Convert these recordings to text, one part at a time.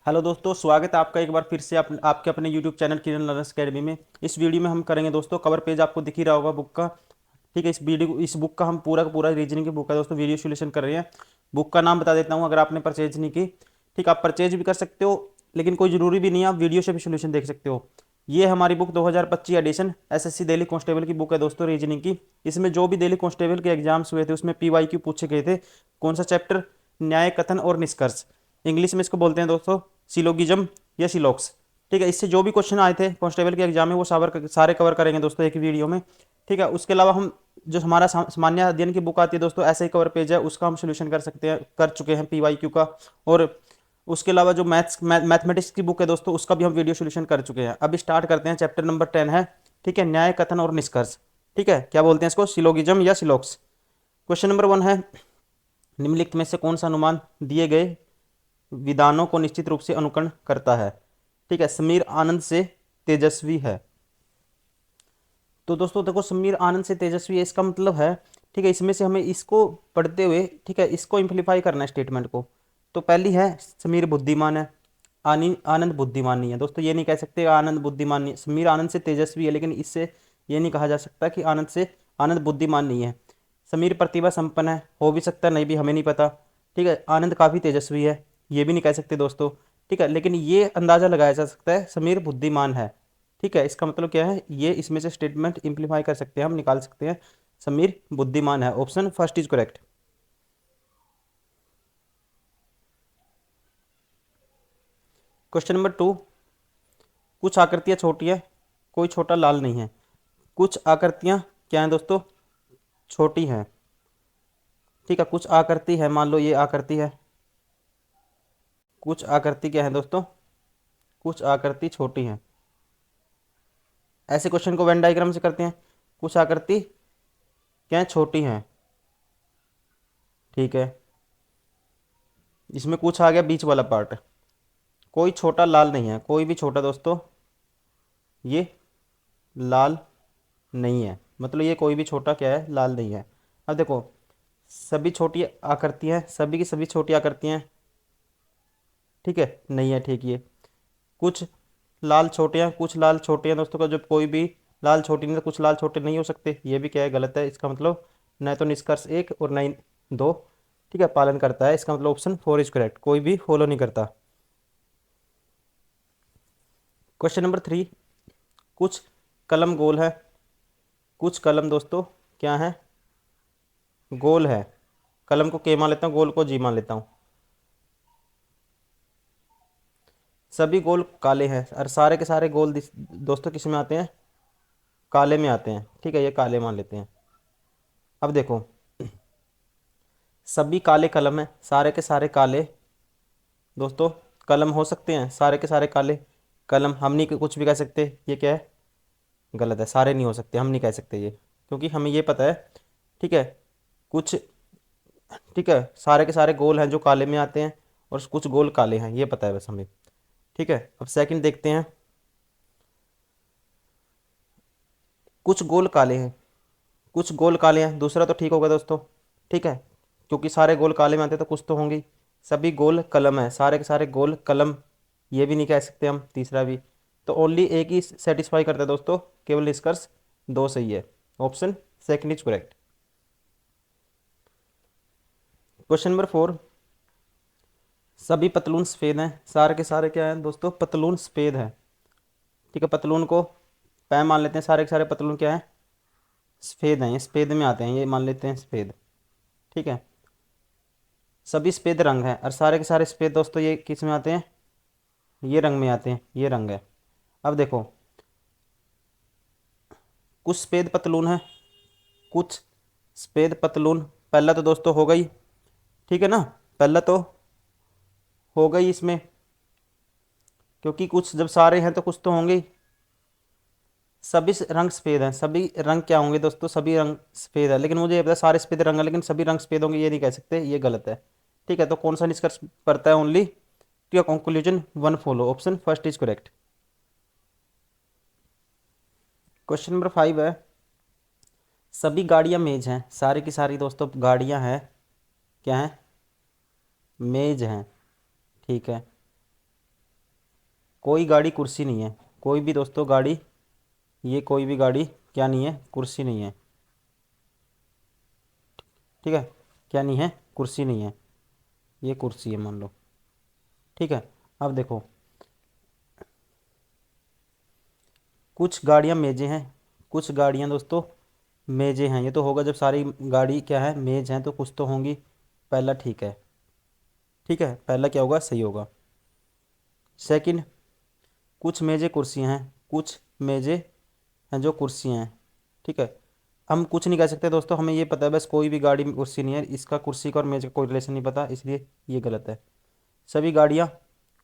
Hello दोस्तों, स्वागत है आपका एक बार फिर से आपके अपने यूट्यूब चैनल किरण लर्नर्स अकेडमी में। इस वीडियो में हम करेंगे दोस्तों, कवर पेज आपको दिख ही रहा होगा बुक का। ठीक है, इस बुक का हम पूरा का पूरा रीजनिंग की बुक है दोस्तों, वीडियो सोल्यूशन कर रहे हैं। बुक का नाम बता देता हूँ, अगर आपने परचेज नहीं की। ठीक, आप परचेज भी कर सकते हो, लेकिन कोई ज़रूरी भी नहीं है, आप वीडियो से भी सोल्यूशन देख सकते हो। ये हमारी book 2025 edition SSC Delhi constable की बुक है दोस्तों, रीजनिंग की। इसमें जो भी दिल्ली कांस्टेबल के एग्जाम्स हुए थे उसमें पीवाईक्यू पूछे गए थे। कौन सा चैप्टर? न्याय, कथन और निष्कर्ष। इंग्लिश में इसको बोलते हैं दोस्तों सिलोगिज्म या सिलोक्स। ठीक है, इससे जो भी क्वेश्चन आए थे कांस्टेबल के एग्जाम में वो सारे कवर करेंगे दोस्तों एक ही वीडियो में। ठीक है, उसके अलावा हम जो हमारा सामान्य अध्ययन की बुक आती है दोस्तों, ऐसे ही कवर पेज है, उसका हम सोल्यूशन कर चुके हैं पीवाईक्यू का। और उसके अलावा जो मैथमेटिक्स की बुक है दोस्तों, उसका भी हम वीडियो सोल्यूशन कर चुके हैं। अब स्टार्ट करते हैं, चैप्टर नंबर 10 है। ठीक है, न्याय, कथन और निष्कर्ष। ठीक है, क्या बोलते हैं इसको? सिलोगिज्म या सिलोक्स। क्वेश्चन नंबर 1 है, निम्नलिखित में से कौन सा अनुमान दिए गए विधानों को निश्चित रूप से अनुकरण करता है? ठीक है, समीर आनंद से तेजस्वी है। तो दोस्तों देखो, समीर आनंद से तेजस्वी है, इसका मतलब है, ठीक है, इसमें से हमें इसको पढ़ते हुए, ठीक है, इसको इम्प्लीफाई करना है स्टेटमेंट को। तो पहली है, समीर बुद्धिमान है। आनंद बुद्धिमान नहीं है दोस्तों, ये नहीं कह सकते आनंद बुद्धिमान नहीं है। समीर आनंद से तेजस्वी है, लेकिन इससे ये नहीं कहा जा सकता कि आनंद बुद्धिमान नहीं है। समीर प्रतिभा संपन्न है, हो भी सकता है, नहीं भी, हमें नहीं पता। ठीक है, आनंद काफ़ी तेजस्वी है, ये भी नहीं कह सकते दोस्तों। ठीक है, लेकिन ये अंदाज़ा लगाया जा सकता है समीर बुद्धिमान है। ठीक है, इसका मतलब क्या है, ये इसमें से स्टेटमेंट इंप्लीफाई कर सकते हैं, हम निकाल सकते हैं समीर बुद्धिमान है। Option first is correct. Question number 2, कुछ आकृतियां छोटी है, कोई छोटा लाल नहीं है। कुछ आकृतियां क्या हैं दोस्तों? छोटी हैं। ठीक है, कुछ आकृति है, मान लो ये आकृति है। कुछ आकृति क्या है दोस्तों? कुछ आकृति छोटी हैं। ऐसे क्वेश्चन को वेन डायग्राम से करते हैं। कुछ आकृति क्या है? छोटी हैं। ठीक है, इसमें कुछ आ गया बीच वाला पार्ट। कोई छोटा लाल नहीं है, कोई भी छोटा दोस्तों ये लाल नहीं है, मतलब ये कोई भी छोटा क्या है? लाल नहीं है। अब देखो, सभी छोटी आकृतियाँ, सभी की सभी छोटी आकृतियाँ। ठीक है, नहीं है, ठीक, ये कुछ लाल छोटे हैं, कुछ लाल छोटे हैं दोस्तों का, जब कोई भी लाल छोटी नहीं तो कुछ लाल छोटे नहीं हो सकते, ये भी क्या है? गलत है। इसका मतलब न तो निष्कर्ष एक और न ही दो, ठीक है, पालन करता है। इसका मतलब ऑप्शन 4 इज करेक्ट, कोई भी फॉलो नहीं करता। क्वेश्चन नंबर 3, कुछ कलम गोल है। कुछ कलम दोस्तों क्या है? गोल है। कलम को के मान लेता हूँ, गोल को जी मान लेता हूँ। सभी गोल काले हैं, और सारे के सारे गोल दोस्तों किस में आते हैं? काले में आते हैं। ठीक है, ये काले मान लेते हैं। अब देखो, सभी काले कलम है, सारे के सारे काले दोस्तों कलम हो सकते हैं, सारे के सारे काले कलम हम नहीं कुछ भी कह सकते, ये क्या है? गलत है, सारे नहीं हो सकते, हम नहीं कह सकते ये, क्योंकि हमें ये पता है। ठीक है, कुछ, ठीक है, सारे के सारे गोल हैं जो काले में आते हैं, और कुछ गोल काले हैं, ये पता है बस हमें। ठीक है, अब सेकंड देखते हैं। कुछ गोल काले हैं, कुछ गोल काले हैं, दूसरा तो ठीक होगा दोस्तों। ठीक है, क्योंकि सारे गोल काले में आते हैं तो कुछ तो होंगे। सभी गोल कलम है, सारे के सारे गोल कलम, ये भी नहीं कह सकते हम, तीसरा भी। तो ओनली एक ही सेटिस्फाई करता है दोस्तों, केवल निष्कर्ष दो सही है। Option second is correct. Question number 4, सभी पतलून सफ़ेद हैं। सारे के सारे क्या हैं दोस्तों? पतलून सफ़ेद है। ठीक है, पतलून को पै मान लेते हैं, सारे के सारे पतलून क्या है? सफ़ेद हैं, ये सफ़ेद में आते हैं, ये मान लेते हैं सफ़ेद। ठीक है, सभी सफ़ेद रंग है, और सारे के सारे सफ़ेद दोस्तों ये किस में आते हैं? ये रंग में आते हैं, ये रंग है। अब देखो, कुछ सफ़ेद पतलून है, कुछ सफ़ेद पतलून, पहला तो दोस्तों हो गई। ठीक है ना, पहला तो हो गई इसमें, क्योंकि कुछ जब सारे हैं तो कुछ तो होंगे ही। सभी रंग सफ़ेद हैं, सभी रंग क्या होंगे दोस्तों? सभी रंग सफ़ेद है, लेकिन मुझे ये पता है सारे सफ़ेद रंग है, लेकिन सभी रंग सफ़ेद होंगे ये नहीं कह सकते, ये गलत है। ठीक है, तो कौन सा निष्कर्ष पड़ता है? Only two conclusion one follow, option first is correct. Question number 5 है, सभी गाड़ियाँ मेज हैं। सारी की सारी दोस्तों गाड़ियाँ हैं, क्या हैं? मेज हैं। ठीक है, कोई गाड़ी कुर्सी नहीं है, कोई भी दोस्तों गाड़ी, ये कोई भी गाड़ी क्या नहीं है, कुर्सी नहीं है। ठीक है, क्या नहीं है, कुर्सी नहीं है, ये कुर्सी है मान लो। ठीक है, अब देखो कुछ गाड़ियाँ मेजें हैं, कुछ गाड़ियाँ दोस्तों मेजें हैं। ये तो होगा जब सारी गाड़ी क्या है, मेज हैं, तो कुछ तो होंगी। पहला ठीक है, ठीक है, पहला क्या होगा, सही होगा। सेकंड, कुछ मेजें कुर्सियाँ हैं, कुछ मेजें हैं जो कुर्सियाँ हैं। ठीक है, हम कुछ नहीं कह सकते दोस्तों, हमें ये पता है बस कोई भी गाड़ी में कुर्सी नहीं है, इसका कुर्सी का और मेज का कोई रिलेशन नहीं पता, इसलिए ये गलत है। सभी गाड़ियाँ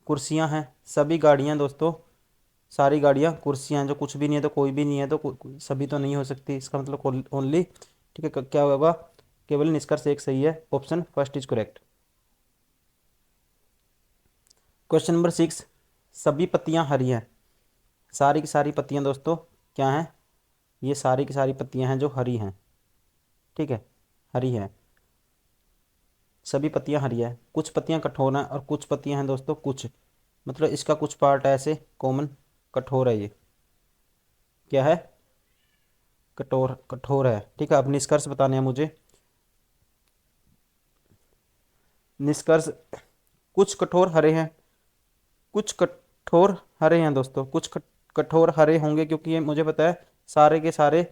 कुर्सियाँ हैं, सभी गाड़ियाँ दोस्तों, सारी गाड़ियाँ कुर्सियाँ हैं, जो कुछ भी नहीं है तो कोई भी नहीं है, तो सभी तो नहीं हो सकती, इसका मतलब ओनली। ठीक है, क्या होगा, केवल निष्कर्ष एक सही है, option first is correct. Question number 6, सभी पत्तियाँ हरी हैं। सारी की सारी पत्तियाँ दोस्तों क्या हैं, ये सारी की सारी पत्तियाँ हैं जो हरी हैं। ठीक है, हरी हैं, सभी पत्तियाँ हरी है। कुछ पत्तियाँ कठोर हैं और कुछ पत्तियाँ हैं दोस्तों, कुछ मतलब इसका कुछ पार्ट है ऐसे कॉमन, कठोर है ये, क्या है, कठोर, कठोर है। ठीक है, अब निष्कर्ष बताने हैं मुझे। निष्कर्ष, कुछ कठोर हरे हैं, कुछ कठोर हरे हैं दोस्तों, कुछ कठोर हरे होंगे, क्योंकि ये मुझे पता है सारे के सारे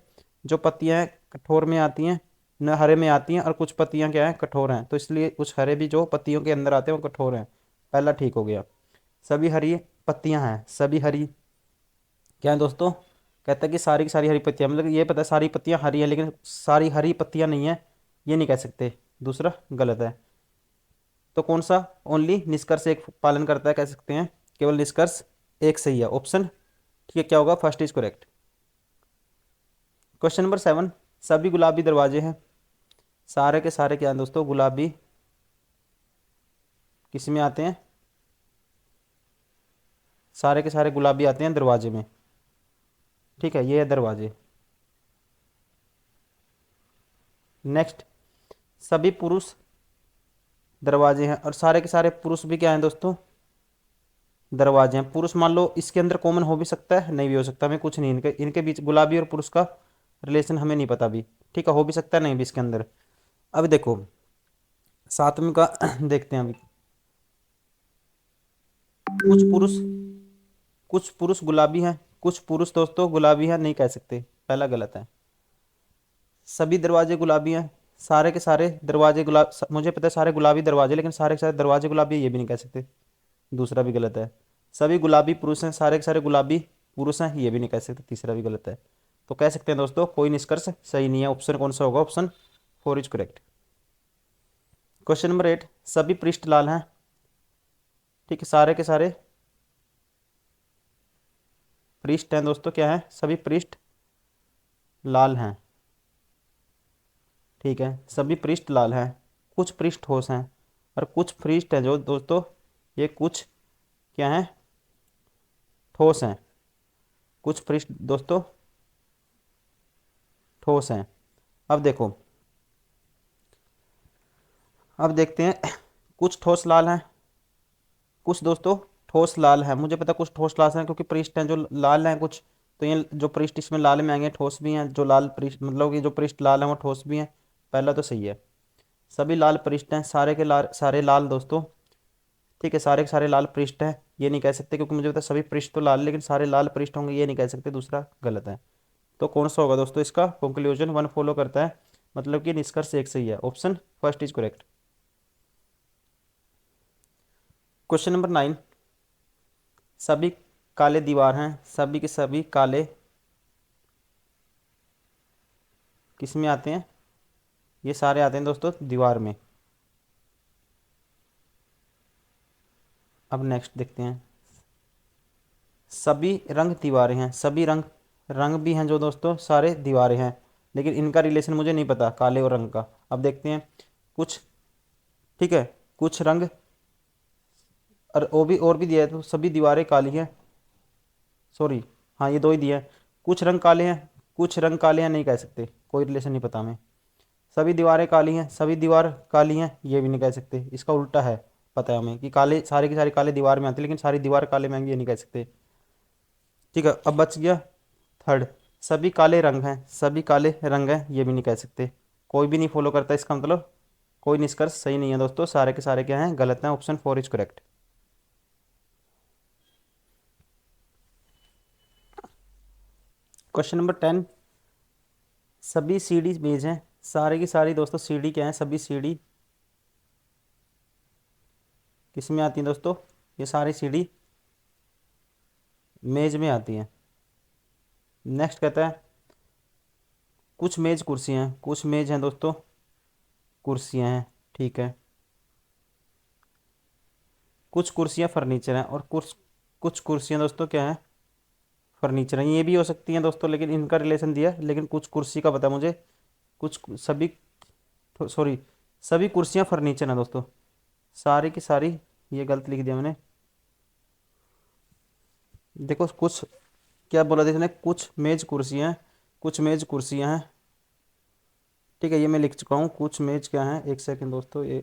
जो पत्तियां हैं कठोर में आती हैं, न हरे में आती हैं, और कुछ पत्तियां क्या हैं, कठोर हैं, तो इसलिए कुछ हरे भी जो पत्तियों के अंदर आते हैं वो कठोर हैं। पहला ठीक हो गया। सभी हरी पत्तियां हैं, सभी हरी क्या है दोस्तों, कहता है कि सारी की सारी हरी पत्तियां, मतलब ये पता है सारी पत्तियां हरी है, लेकिन सारी हरी पत्तियां नहीं है, ये नहीं कह सकते, दूसरा गलत है। तो कौन सा, ओनली निष्कर्ष एक पालन करता है कह सकते हैं, केवल निष्कर्ष एक सही है, ऑप्शन। ठीक है, क्या होगा, first is correct. Question number 7, सभी गुलाबी दरवाजे हैं। सारे के सारे क्या हैं दोस्तों, गुलाबी किस में आते हैं, सारे के सारे गुलाबी आते हैं दरवाजे में। ठीक है, ये है दरवाजे। नेक्स्ट, सभी पुरुष दरवाजे हैं, और सारे के सारे पुरुष भी क्या हैं दोस्तों, दरवाजे हैं। पुरुष मान लो इसके अंदर कॉमन हो भी सकता है, नहीं भी हो सकता, हमें कुछ नहीं, इनके इनके बीच गुलाबी और पुरुष का रिलेशन हमें नहीं पता अभी। ठीक है, हो भी सकता है, नहीं भी इसके अंदर। अब देखो सातवें का देखते हैं अभी। कुछ पुरुष, कुछ पुरुष गुलाबी हैं, कुछ पुरुष दोस्तों गुलाबी हैं, नहीं कह सकते, पहला गलत है। सभी दरवाजे गुलाबी हैं, सारे के सारे दरवाजे मुझे पता है सारे गुलाबी दरवाजे, लेकिन सारे के सारे दरवाजे गुलाबी है, ये भी नहीं कह सकते, दूसरा भी गलत है। सभी गुलाबी पुरुष हैं, सारे के सारे गुलाबी पुरुष हैं, ये भी नहीं कह सकते, तीसरा भी गलत है। तो कह सकते हैं दोस्तों कोई निष्कर्ष सही नहीं है, ऑप्शन कौन सा होगा, option 4 is correct. Question number 8, सभी पृष्ठ लाल हैं। ठीक है, सारे के सारे पृष्ठ हैं दोस्तों क्या है, सभी पृष्ठ लाल हैं। ठीक है, सभी पृष्ठ लाल हैं, कुछ पृष्ठ ठोस हैं, और कुछ पृष्ठ हैं जो दोस्तों, ये कुछ क्या हैं, ठोस हैं, कुछ पृष्ठ दोस्तों ठोस हैं। अब देखो, अब देखते हैं कुछ ठोस लाल हैं, कुछ दोस्तों ठोस लाल है, मुझे पता कुछ ठोस लाल हैं क्योंकि पृष्ठ हैं जो लाल हैं कुछ, तो ये जो पृष्ठ इसमें लाल में आएंगे ठोस भी हैं, जो लाल पृष्ठ मतलब कि जो पृष्ठ लाल हैं वो ठोस भी हैं, पहला तो सही है। सभी लाल पृष्ठ हैं, सारे के लाल, सारे लाल दोस्तों। ठीक है, सारे के सारे लाल पृष्ठ हैं, ये नहीं कह सकते क्योंकि मुझे पता सभी पृष्ठ तो लाल, लेकिन सारे लाल पृष्ठ होंगे, ये नहीं कह सकते, दूसरा गलत है। तो कौन सा होगा दोस्तों, इसका कंक्लूजन वन फॉलो करता है, मतलब कि निष्कर्ष एक सही है, option first is correct. Question number 9, सभी काले दीवार हैं, सभी के सभी काले किस में आते हैं, ये सारे आते हैं दोस्तों दीवार में। अब नेक्स्ट देखते हैं, सभी रंग दीवारें हैं, सभी रंग, रंग भी हैं जो दोस्तों सारे दीवारें हैं, लेकिन इनका रिलेशन मुझे नहीं पता काले और रंग का। अब देखते हैं कुछ, ठीक है, कुछ रंग, और वो भी और भी दिया है, तो सभी दीवारें काली हैं, सॉरी, हाँ ये दो ही दिया है, कुछ रंग काले हैं, कुछ रंग काले हैं, नहीं कह सकते, कोई रिलेशन नहीं पता हमें। सभी दीवारें काली हैं, सभी दीवार काली हैं, ये भी नहीं कह सकते, इसका उल्टा है, पता है हमें कि काले सारे की सारी काले दीवार में आती है, लेकिन सारी दीवार काले में आएंगी ये नहीं कह सकते। ठीक है, अब बच गया थर्ड, सभी काले रंग हैं, सभी काले रंग हैं ये भी नहीं कह सकते। कोई भी नहीं फॉलो करता, इसका मतलब कोई निष्कर्ष सही नहीं है दोस्तों, सारे के सारे क्या हैं, गलत हैं। Option 4 is correct. Question number 10, सभी सीडी मेज हैं, सारे की सारी दोस्तों सीडी क्या है, सभी सीडी किस में आती है दोस्तों, ये सारी सीडी मेज में आती हैं। नेक्स्ट कहता है कुछ मेज कुर्सियाँ हैं, कुछ मेज हैं दोस्तों कुर्सियाँ हैं, ठीक है। कुछ कुर्सियाँ फर्नीचर हैं और कुछ कुछ कुर्सियाँ दोस्तों क्या हैं, फर्नीचर हैं। ये भी हो सकती हैं दोस्तों, लेकिन इनका रिलेशन दिया है, लेकिन कुछ कुर्सी का पता मुझे। कुछ सभी, सॉरी, सभी कुर्सियाँ फर्नीचर हैं दोस्तों, सारी की सारी, ये गलत लिख दिया मैंने। देखो कुछ क्या बोला था इसने, कुछ मेज कुर्सियाँ हैं, कुछ मेज कुर्सियाँ हैं, ठीक है, ये मैं लिख चुका हूँ। कुछ मेज क्या है, एक सेकंड दोस्तों, ये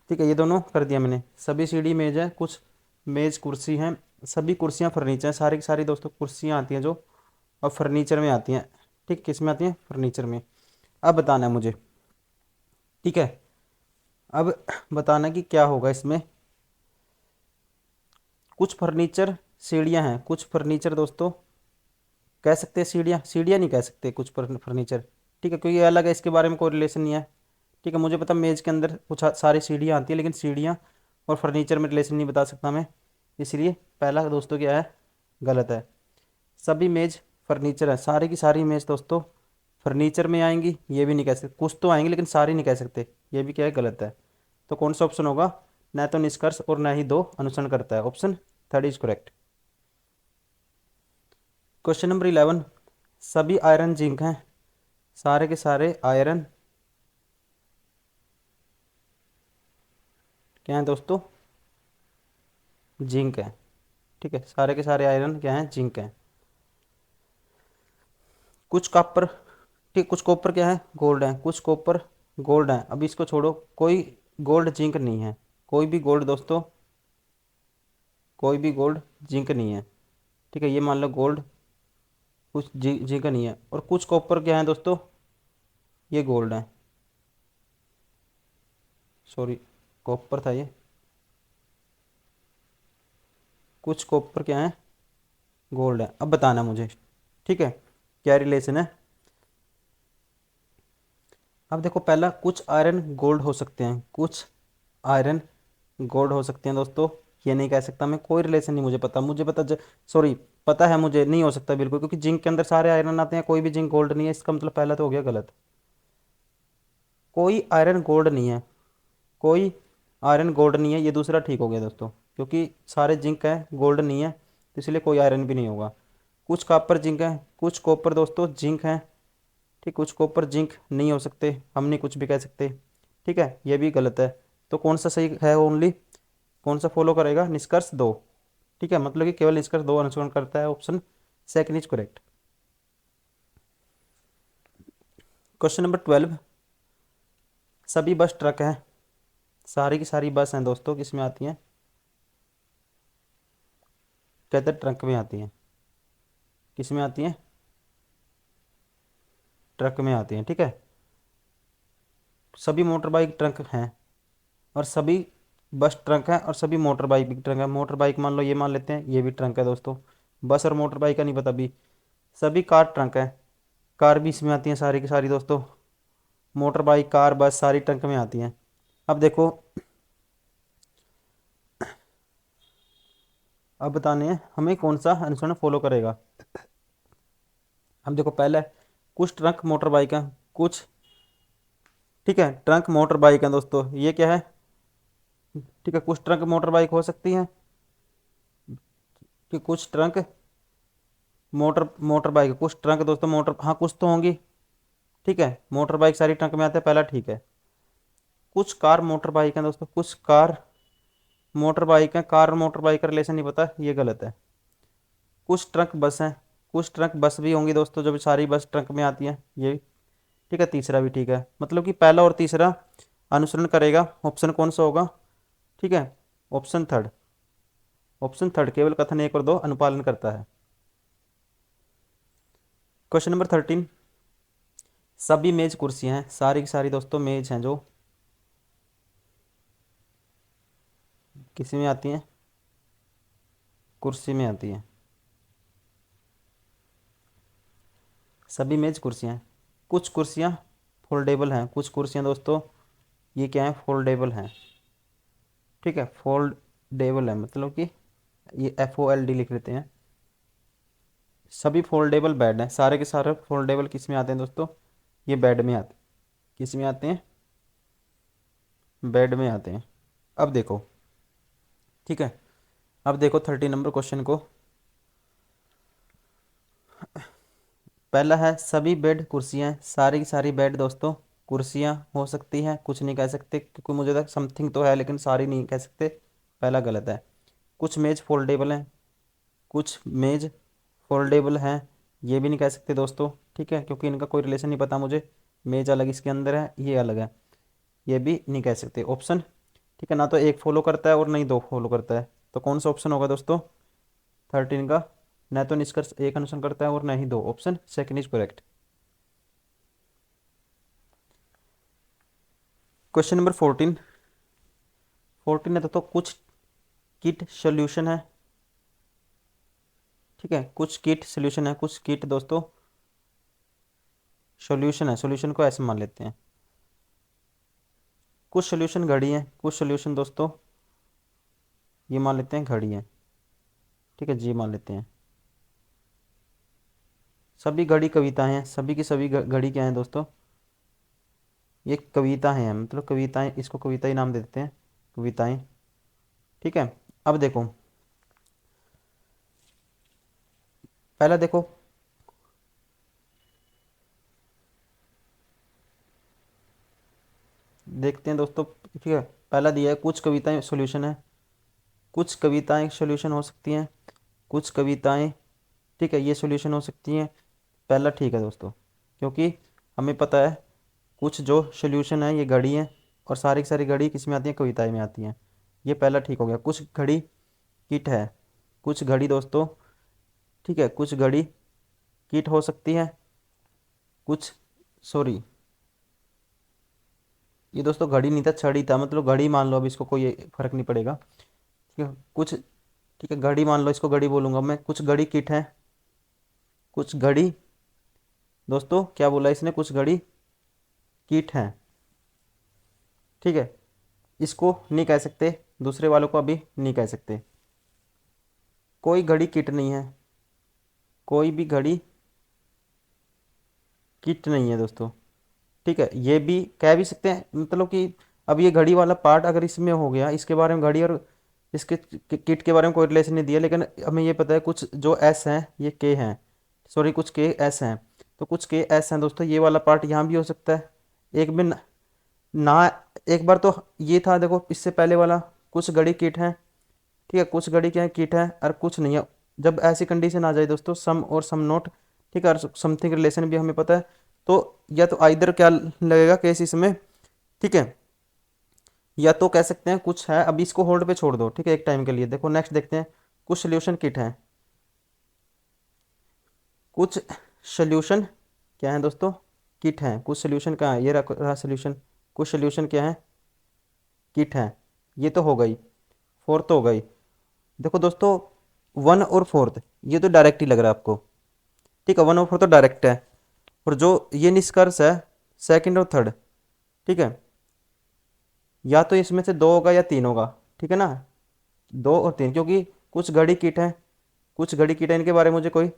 ठीक है, ये दोनों कर दिया मैंने। सभी सीढ़ी मेज है, कुछ मेज कुर्सी हैं, सभी कुर्सियाँ फर्नीचर हैं, सारी की सारी दोस्तों कुर्सियाँ आती हैं जो और फर्नीचर में आती हैं। ठीक, किस में आती हैं, फर्नीचर में। अब बताना है मुझे, ठीक है, अब बताना कि क्या होगा इसमें। कुछ फर्नीचर सीढ़ियाँ हैं, कुछ फर्नीचर दोस्तों कह सकते हैं सीढ़ियाँ, सीढ़ियाँ नहीं कह सकते कुछ फर्नीचर, ठीक है, क्योंकि ये अलग है, इसके बारे में कोई रिलेशन नहीं है। ठीक है, मुझे पता मेज़ के अंदर कुछ सारी सीढ़ियाँ आती है, लेकिन सीढ़ियाँ और फर्नीचर में रिलेशन नहीं बता सकता मैं, इसलिए पहला दोस्तों क्या है, गलत है। सभी मेज़ फर्नीचर है, सारी की सारी मेज़ दोस्तों फर्नीचर में आएंगी ये भी नहीं कह सकते, कुछ तो आएंगी लेकिन सारी नहीं कह सकते, ये भी क्या है, गलत है। तो कौन सा ऑप्शन होगा, न तो निष्कर्ष और न ही दो अनुसरण करता है, option third is correct. Question number 11, सभी आयरन जिंक हैं, सारे के सारे आयरन क्या हैं दोस्तों, जिंक है, ठीक है, सारे के सारे आयरन क्या हैं, जिंक हैं। कुछ कॉपर, ठीक, कुछ कॉपर क्या है, गोल्ड है, कुछ कॉपर गोल्ड है। अब इसको छोड़ो, कोई गोल्ड जिंक नहीं है, कोई भी गोल्ड दोस्तों, कोई भी गोल्ड जिंक नहीं है, ठीक है, ये मान लो गोल्ड कुछ जिंक नहीं है, और कुछ कॉपर क्या है दोस्तों, ये गोल्ड है, सॉरी कॉपर था ये, कुछ कॉपर क्या है, गोल्ड है। अब बताना मुझे, ठीक है, क्या रिलेशन है। अब देखो पहला, कुछ आयरन गोल्ड हो सकते हैं, कुछ आयरन गोल्ड हो सकते हैं दोस्तों, ये नहीं कह सकता मैं, कोई रिलेशन नहीं मुझे पता, मुझे पता सॉरी, पता है मुझे, नहीं हो सकता बिल्कुल, क्योंकि जिंक के अंदर सारे आयरन आते हैं, कोई भी जिंक गोल्ड नहीं है, इसका मतलब पहला तो हो गया गलत। कोई आयरन गोल्ड नहीं है, कोई आयरन गोल्ड नहीं है, ये दूसरा ठीक हो गया दोस्तों, क्योंकि सारे जिंक है, गोल्ड नहीं है, तो इसलिए कोई आयरन भी नहीं होगा। कुछ कॉपर जिंक है, कुछ कॉपर दोस्तों जिंक है, ठीक, कुछ कॉपर जिंक नहीं हो सकते, हम नहीं कुछ भी कह सकते, ठीक है, ये भी गलत है। तो कौन सा सही है, ओनली कौन सा फॉलो करेगा, निष्कर्ष दो, ठीक है, मतलब कि केवल निष्कर्ष दो अनुसरण करता है, option second is correct. Question number 12, सभी बस ट्रक हैं, सारी की सारी बस हैं दोस्तों किस में आती हैं, कहते हैं ट्रक में आती हैं, किस में आती हैं, ट्रक में आती हैं, ठीक है। सभी मोटर बाइक ट्रक हैं और सभी बस ट्रक है और सभी मोटर बाइक भी ट्रक है। मोटर बाइक मान लो, ये मान लेते हैं, ये भी ट्रक है दोस्तों, बस और मोटर बाइक का नहीं पता भी। सभी कार ट्रक है, कार भी इसमें आती हैं सारी की सारी दोस्तों, मोटर बाइक कार बस सारी ट्रक में आती हैं। अब देखो, अब बताने हैं हमें कौन सा अनुसरण फॉलो करेगा। हम देखो पहले, कुछ ट्रक मोटर बाइक है, कुछ, ठीक है, ट्रक मोटर बाइक है दोस्तों, ये क्या है, ठीक है, कुछ ट्रक मोटर बाइक हो सकती हैं, कि कुछ ट्रक मोटर मोटर बाइक, कुछ ट्रक दोस्तों मोटर, हाँ कुछ तो होंगी, ठीक है, मोटर बाइक सारी ट्रक में आते हैं, पहला ठीक है। कुछ कार मोटर बाइक हैं दोस्तों, कुछ कार मोटर बाइक हैं, कार और मोटर बाइक का रिलेशन नहीं पता, ये गलत है। कुछ ट्रक बस हैं, कुछ ट्रक बस भी होंगी दोस्तों, जो भी सारी बस ट्रक में आती हैं ये। ठीक है, तीसरा भी ठीक है, मतलब कि पहला और तीसरा अनुसरण करेगा। ऑप्शन कौन सा होगा? ठीक है, ऑप्शन थर्ड। ऑप्शन थर्ड, केवल कथन एक और दो अनुपालन करता है। क्वेश्चन नंबर 13, सभी मेज कुर्सियां हैं, सारी की सारी दोस्तों मेज हैं जो किसी में आती हैं, कुर्सी में आती हैं। सभी मेज कुर्सियां हैं, कुछ कुर्सियां फोल्डेबल हैं, कुछ कुर्सियां दोस्तों ये क्या है, फोल्डेबल हैं। ठीक है, फोल्डेबल है मतलब कि ये FOLD लिख लेते हैं। सभी फोल्डेबल बेड हैं, सारे के सारे फोल्डेबल किस में आते हैं दोस्तों? ये बेड में आते, किस में आते हैं? बेड में आते हैं। अब देखो, ठीक है, अब देखो 30 नंबर क्वेश्चन को। पहला है, सभी बेड कुर्सियां, सारी की सारी बेड दोस्तों कुर्सियां हो सकती हैं, कुछ नहीं कह सकते क्योंकि मुझे तक समथिंग तो है लेकिन सारी नहीं कह सकते, पहला गलत है। कुछ मेज फोल्डेबल हैं, कुछ मेज फोल्डेबल हैं, ये भी नहीं कह सकते दोस्तों। ठीक है, क्योंकि इनका कोई रिलेशन नहीं पता मुझे, मेज अलग इसके अंदर है, ये अलग है, ये भी नहीं कह सकते ऑप्शन। ठीक है, ना तो एक फॉलो करता है और नहीं दो फॉलो करता है, तो कौन सा ऑप्शन होगा दोस्तों 13 का? न तो निष्कर्ष एक अनुसरण करता है और न ही दो, option second is correct. Question number 14, 14 है तो कुछ किट सोल्यूशन है। ठीक है, कुछ किट सोल्यूशन है, कुछ किट दोस्तों सोल्यूशन है, सोल्यूशन को ऐसे मान लेते हैं। कुछ सोल्यूशन घड़ी है, कुछ सोल्यूशन दोस्तों ये मान लेते हैं घड़ी है। ठीक है, जी मान लेते हैं। सभी घड़ी कविताएं हैं, सभी की सभी घड़ी क्या है दोस्तों? ये कविता हैं, मतलब कविताएं, इसको कविता ही नाम दे देते हैं, कविताएं। ठीक है, अब देखो, पहला देखो, देखते हैं दोस्तों। ठीक है, पहला दिया है कुछ कविताएं सॉल्यूशन है, कुछ कविताएं सॉल्यूशन हो सकती हैं, कुछ कविताएं, ठीक है, ये सॉल्यूशन हो सकती हैं। पहला ठीक है दोस्तों, क्योंकि हमें पता है कुछ जो सॉल्यूशन है ये घड़ी है, और सारी की सारी घड़ी किस में आती है, कविताएं में आती हैं। ये पहला ठीक हो गया। कुछ घड़ी किट है, कुछ घड़ी दोस्तों, ठीक है, कुछ घड़ी किट हो सकती है, कुछ, सॉरी, ये दोस्तों घड़ी नहीं था, छड़ी था, मतलब घड़ी मान लो, अब इसको कोई फर्क नहीं पड़ेगा। ठीक है, कुछ, ठीक है, घड़ी मान लो, इसको घड़ी बोलूंगा मैं। कुछ घड़ी किट है, कुछ घड़ी दोस्तों क्या बोला इसने, कुछ घड़ी किट है। ठीक है, इसको नहीं कह सकते, दूसरे वालों को अभी नहीं कह सकते। कोई घड़ी किट नहीं है, कोई भी घड़ी किट नहीं है दोस्तों। ठीक है, ये भी कह भी सकते हैं, मतलब कि अब ये घड़ी वाला पार्ट अगर इसमें हो गया, इसके बारे में घड़ी और इसके किट के बारे में कोई रिलेशन नहीं दिया, लेकिन हमें ये पता है कुछ जो एस हैं ये के हैं, सॉरी कुछ के एस हैं, तो कुछ के एस हैं दोस्तों, ये वाला पार्ट यहाँ भी हो सकता है। एक भी ना, एक बार तो ये था देखो, इससे पहले वाला कुछ घड़ी किट है। ठीक है, कुछ घड़ी क्या है, किट है, और कुछ नहीं है। जब ऐसी कंडीशन आ जाए दोस्तों, सम और सम नोट, ठीक है, और समथिंग रिलेशन भी हमें पता है, तो या तो आइदर क्या लगेगा केस इसमें, ठीक है, या तो कह सकते हैं कुछ है, अभी इसको होल्ड पे छोड़ दो, ठीक है, एक टाइम के लिए। देखो नेक्स्ट देखते हैं, कुछ सोल्यूशन किट है, कुछ सोल्यूशन क्या है दोस्तों, किट है। कुछ सोल्यूशन कहाँ है, ये रहा सोल्यूशन, कुछ सोल्यूशन क्या है, किट है। ये तो हो गई, फोर्थ तो हो गई। देखो दोस्तों, वन और फोर्थ ये तो डायरेक्ट ही लग रहा है आपको, ठीक है, वन और फोर्थ तो डायरेक्ट है, और जो ये निष्कर्ष है सेकंड और थर्ड, ठीक है, या तो इसमें से दो होगा या तीन होगा, ठीक है ना, दो और तीन, क्योंकि कुछ घड़ी किट है, कुछ घड़ी किट है, इनके बारे में मुझे कोई,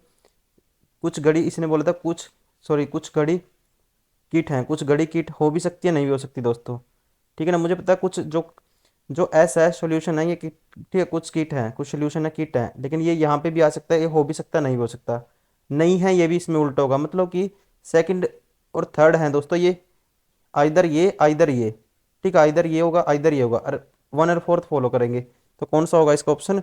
कुछ घड़ी इसने बोला था कुछ, सॉरी कुछ घड़ी किट है, कुछ घड़ी किट हो भी सकती है, नहीं भी हो सकती दोस्तों। ठीक है ना, मुझे पता है कुछ जो जो एस है सॉल्यूशन है ये किट, ठीक है, कुछ किट है, कुछ सोल्यूशन है, किट है, लेकिन ये यहाँ पे भी आ सकता है, ये हो भी सकता है, नहीं भी हो सकता, नहीं है ये भी इसमें उल्टा होगा, मतलब कि सेकंड और थर्ड है दोस्तों, ये आइदर ये आइदर ये, ठीक है, आइदर ये होगा आइदर ये होगा, और वन और फोर्थ फॉलो करेंगे, तो कौन सा होगा इसका ऑप्शन?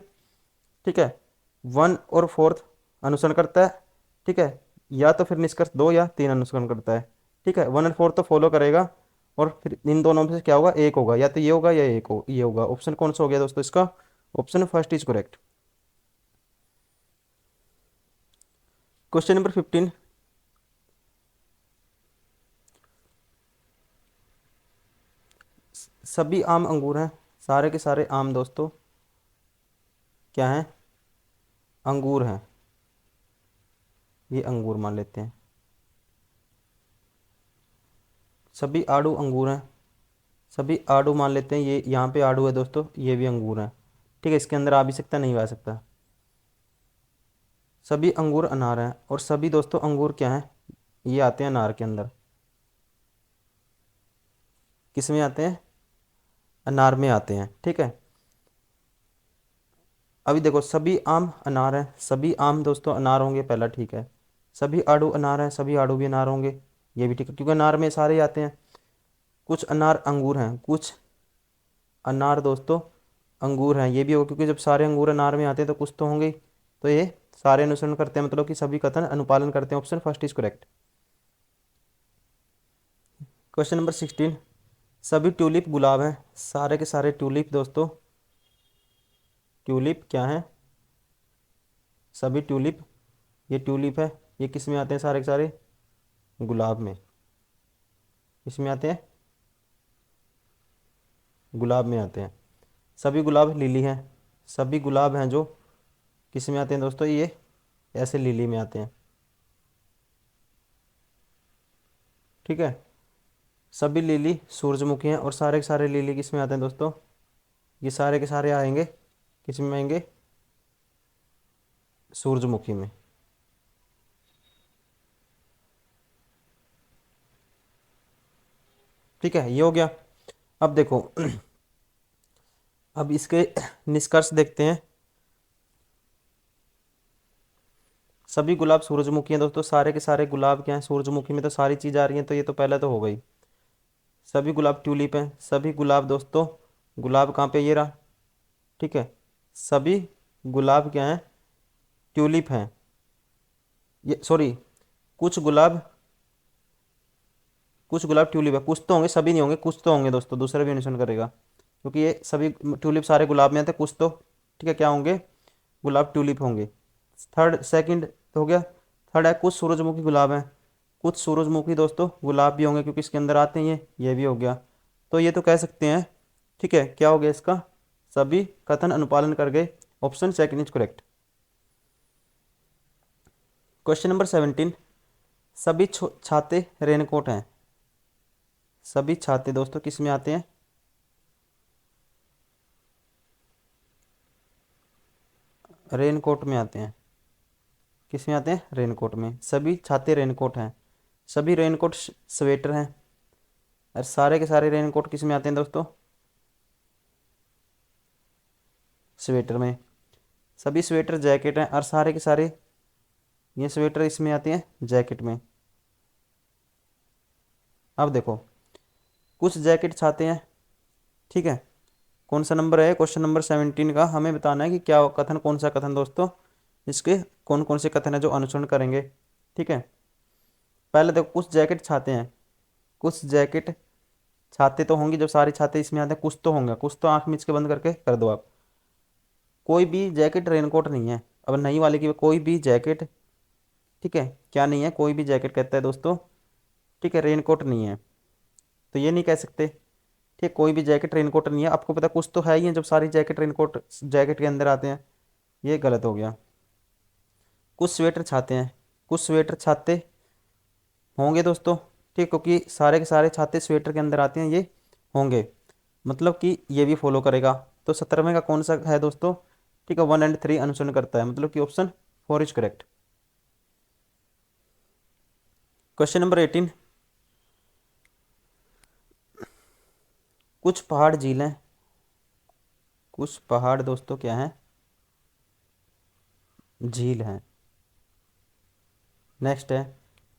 ठीक है, वन और फोर्थ अनुसरण करता है, ठीक है, या तो फिर निष्कर्ष 2 या 3 अनुसरण करता है। ठीक है, 1 और 4 तो फॉलो करेगा, और फिर इन दोनों में से क्या होगा, एक होगा, या तो ये होगा या ये होगा। ऑप्शन कौन सा हो गया दोस्तों इसका, option first is correct. Question number 15, सभी आम अंगूर हैं, सारे के सारे आम दोस्तों क्या हैं, अंगूर हैं, ये अंगूर मान लेते हैं। सभी आड़ू अंगूर हैं, सभी आड़ू मान लेते हैं, ये यहाँ पे आड़ू है दोस्तों, ये भी अंगूर है। ठीक है, इसके अंदर आ भी सकता नहीं भी आ सकता। सभी अंगूर अनार हैं, और सभी दोस्तों अंगूर क्या हैं, ये आते हैं अनार के अंदर। किस में आते हैं, अनार में आते हैं। ठीक है, अभी देखो सभी आम अनार हैं, सभी आम दोस्तों अनार होंगे पहला, ठीक है। सभी आड़ू अनार हैं, सभी आड़ू भी अनार होंगे, ये भी ठीक है, क्योंकि अनार में सारे आते हैं। कुछ अनार अंगूर हैं, कुछ अनार दोस्तों अंगूर हैं, ये भी होगा, क्योंकि जब सारे अंगूर अनार में आते हैं तो कुछ तो होंगे ही। तो ये सारे अनुसरण करते हैं, मतलब कि सभी कथन अनुपालन करते हैं। Option first is correct. Question number 16, सभी ट्यूलिप गुलाब हैं, सारे के सारे ट्यूलिप दोस्तों, ट्यूलिप क्या है, सभी ट्यूलिप, ये ट्यूलिप है, ये किस में आते हैं, सारे के सारे गुलाब में, इसमें आते हैं, गुलाब में आते हैं। सभी गुलाब लिली हैं, सभी गुलाब हैं जो किस में आते हैं दोस्तों, ये ऐसे लिली में आते हैं। ठीक है, सभी लिली सूरजमुखी हैं, और सारे के सारे लिली किस में आते हैं दोस्तों, ये सारे के सारे आएंगे किस में आएंगे, सूरजमुखी में। ठीक है, ये हो गया। अब देखो अब इसके निष्कर्ष देखते हैं। सभी गुलाब सूरजमुखी हैं दोस्तों, सारे के सारे गुलाब क्या हैं, सूरजमुखी में तो सारी चीज़ आ रही है, तो ये तो पहले तो हो गई। सभी गुलाब ट्यूलिप हैं, सभी गुलाब दोस्तों, गुलाब कहाँ पे, ये रहा। ठीक है, सभी गुलाब क्या हैं, ट्यूलिप हैं, ये सॉरी, कुछ गुलाब, कुछ गुलाब ट्यूलिप है, कुछ तो होंगे, सभी नहीं होंगे, कुछ तो होंगे दोस्तों, दूसरा भी अनुसरण करेगा, क्योंकि ये सभी ट्यूलिप सारे गुलाब में आते हैं, कुछ तो। ठीक है, क्या होंगे, गुलाब ट्यूलिप होंगे। थर्ड सेकंड तो हो गया। थर्ड है कुछ सूरजमुखी गुलाब हैं, कुछ सूरजमुखी दोस्तों गुलाब भी होंगे, क्योंकि इसके अंदर आते हैं ये भी हो गया। तो ये तो कह सकते हैं, ठीक है, क्या हो गया इसका, सभी कथन अनुपालन कर गए। Option second is correct. Question number 17, सभी छाते रेनकोट हैं, सभी छाते दोस्तों किस में आते हैं, रेनकोट में आते हैं। किस में आते हैं, रेनकोट में। सभी छाते रेनकोट हैं, सभी रेनकोट स्वेटर हैं, और सारे के सारे रेनकोट किस में आते हैं दोस्तों, स्वेटर में। सभी स्वेटर जैकेट हैं, और सारे के सारे ये स्वेटर इसमें आते हैं, जैकेट में। अब देखो कुछ जैकेट छाते हैं, ठीक है। कौन सा नंबर है, क्वेश्चन नंबर 17 का, हमें बताना है कि क्या कथन, कौन सा कथन दोस्तों, इसके कौन कौन से कथन है जो अनुसरण करेंगे। ठीक है, पहले देखो कुछ जैकेट छाते हैं, कुछ जैकेट छाते तो होंगी, जब सारे छाते इसमें आते हैं कुछ तो होंगे, कुछ तो आंख मीच के बंद करके कर दो आप। कोई भी जैकेट रेनकोट नहीं है, अब नई वाले की कोई भी जैकेट, ठीक है, क्या नहीं है, कोई भी जैकेट कहता है दोस्तों, ठीक है, रेनकोट नहीं है। तो ये नहीं कह सकते, ठीक, कोई भी जैकेट रेनकोट नहीं है, आपको पता कुछ तो है ही है जब सारी जैकेट रेनकोट जैकेट के अंदर आते हैं, ये गलत हो गया। कुछ स्वेटर छाते हैं, कुछ स्वेटर छाते होंगे दोस्तों, ठीक, क्योंकि सारे के सारे छाते स्वेटर के अंदर आते हैं, ये होंगे, मतलब कि ये भी फॉलो करेगा। तो 17वें का कौन सा है दोस्तों, ठीक है, 1 और 3 अनुसरण करता है, मतलब कि option 4 is correct. Question number 18, कुछ पहाड़ झीलें, कुछ पहाड़ दोस्तों क्या है, झील हैं। नेक्स्ट है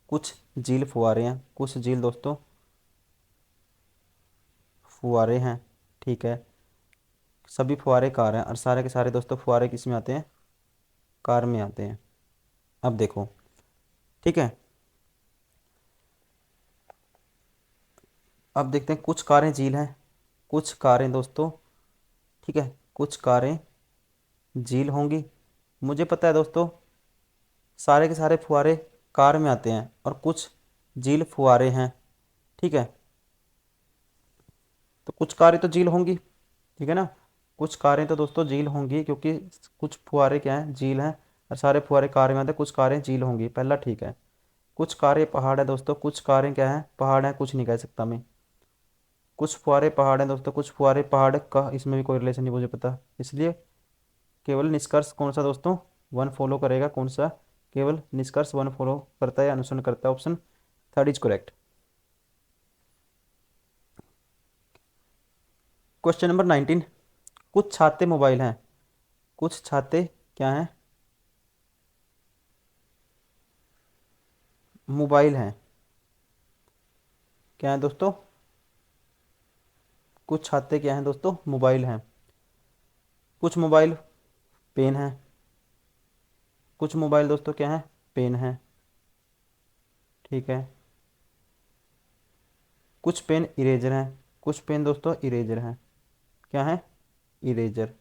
कुछ झील फुहारे हैं, कुछ झील दोस्तों फुहारे हैं, ठीक है। सभी फुहारे कार हैं, और सारे के सारे दोस्तों फुहारे किस में आते हैं, कार में आते हैं। अब देखो ठीक है। अब देखते हैं, कुछ कारें झील हैं, कुछ कारें दोस्तों, ठीक है, कुछ कारें झील होंगी। मुझे पता है दोस्तों, सारे के सारे फुहारे कार में आते हैं और कुछ झील फुहारे हैं, ठीक है। तो कुछ कारें तो झील होंगी, ठीक है ना। कुछ कारें तो दोस्तों झील होंगी, क्योंकि कुछ फुहारे क्या हैं, झील हैं, और सारे फुहारे कार में आते हैं, कुछ कारें झील होंगी, पहला ठीक है। कुछ कारें पहाड़ है दोस्तों, कुछ कारें क्या हैं, पहाड़ हैं, कुछ नहीं कह सकता मैं। कुछ फुहारे पहाड़ हैं दोस्तों, कुछ फुहारे पहाड़ का इसमें भी कोई रिलेशन नहीं मुझे पता, इसलिए केवल निष्कर्ष कौन सा दोस्तों, वन फॉलो करेगा, कौन सा, केवल निष्कर्ष वन फॉलो करता है या अनुसरण करता है, option third is correct. Question number 19, कुछ छाते मोबाइल हैं, कुछ छाते क्या हैं, मोबाइल हैं, क्या है दोस्तों, कुछ छाते क्या हैं दोस्तों, मोबाइल हैं। कुछ मोबाइल पेन है, कुछ मोबाइल दोस्तों क्या है, पेन है, ठीक है। कुछ पेन इरेजर हैं, कुछ पेन दोस्तों इरेजर हैं, क्या है, इरेजर।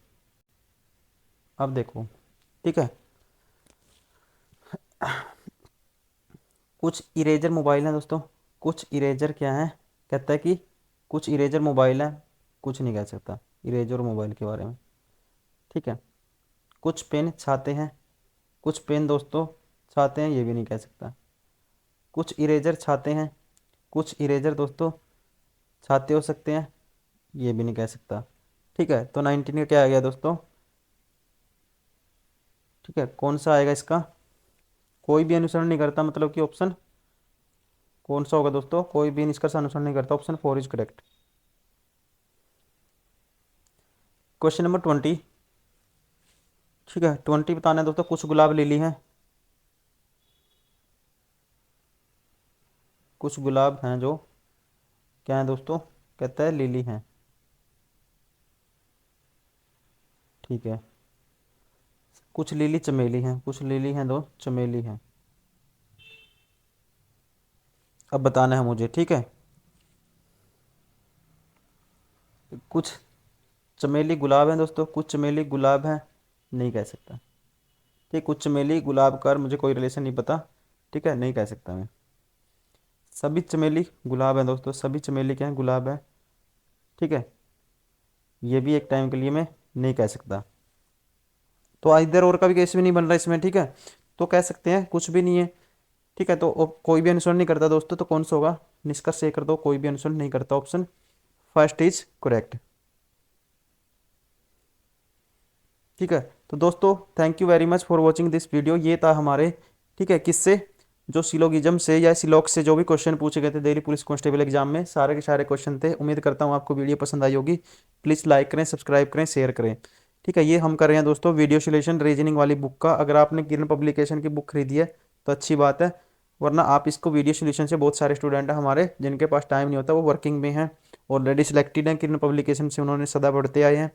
अब देखो, ठीक है, कुछ इरेजर मोबाइल हैं दोस्तों, कुछ इरेजर क्या है, कहता है कि कुछ इरेजर मोबाइल हैं, कुछ नहीं कह सकता इरेजर मोबाइल के बारे में, ठीक है। कुछ पेन छाते हैं, कुछ पेन दोस्तों छाते हैं, ये भी नहीं कह सकता। कुछ इरेजर छाते हैं, कुछ इरेजर दोस्तों छाते हो सकते हैं, ये भी नहीं कह सकता, ठीक है। तो 19 का क्या आ गया दोस्तों, ठीक है, कौन सा आएगा इसका, कोई भी अनुसरण नहीं करता, मतलब कि ऑप्शन कौन सा होगा दोस्तों, कोई भी निष्कर्ष अनुसरण नहीं करता, option four is correct. Question number 20, ठीक है, 20 बताना है दोस्तों, कुछ गुलाब लिली हैं, कुछ गुलाब हैं जो क्या है दोस्तों, कहता है लिली हैं, ठीक है। कुछ लिली चमेली हैं, कुछ लिली हैं दो चमेली हैं, अब बताना है मुझे, ठीक है। कुछ चमेली गुलाब हैं दोस्तों, कुछ चमेली गुलाब हैं, नहीं कह सकता, ठीक। कुछ चमेली गुलाब का मुझे कोई रिलेशन नहीं पता, ठीक है, नहीं कह सकता मैं। सभी चमेली गुलाब हैं दोस्तों, सभी चमेली क्या हैं, गुलाब है, ठीक है, ये भी एक टाइम के लिए मैं नहीं कह सकता। तो इधर और का भी केस भी नहीं बन रहा इसमें, ठीक है। तो कह सकते हैं कुछ भी नहीं है, ठीक है। तो कोई भी अनुसरण नहीं करता दोस्तों, तो कौन सा होगा, निष्कर्ष ये कर दो, कोई भी अनुसरण नहीं करता, ऑप्शन फर्स्ट इज करेक्ट, ठीक है। तो दोस्तों thank you very much for watching this video, ये था हमारे, ठीक है, किससे, जो सिलोगिज्म से या सिलोक से जो भी क्वेश्चन पूछे गए थे दिल्ली पुलिस कांस्टेबल एग्जाम में, सारे के सारे क्वेश्चन थे। उम्मीद करता हूँ आपको वीडियो पसंद आई होगी, प्लीज़ लाइक करें, सब्सक्राइब करें, शेयर करें, ठीक है। ये हम कर रहे हैं दोस्तों वीडियो सोल्यूशन रीजनिंग वाली बुक का, अगर आपने किरण पब्लिकेशन की बुक खरीदी है तो अच्छी बात है, वरना आप इसको वीडियो सोल्यूशन से, बहुत सारे स्टूडेंट हैं हमारे जिनके पास टाइम नहीं होता, वो वर्किंग में हैं, ऑलरेडी सिलेक्टेड हैं किरण पब्लिकेशन से, उन्होंने सदा पढ़ते आए हैं,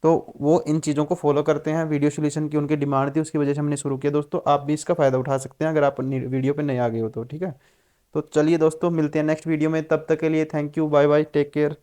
तो वो इन चीज़ों को फॉलो करते हैं। वीडियो सोल्यूशन की उनकी डिमांड थी, उसकी वजह से हमने शुरू किया दोस्तों, आप भी इसका फ़ायदा उठा सकते हैं अगर आप वीडियो पे नए आ गए हो तो, ठीक है। तो चलिए दोस्तों मिलते हैं नेक्स्ट वीडियो में, तब तक के लिए thank you, bye bye, take care.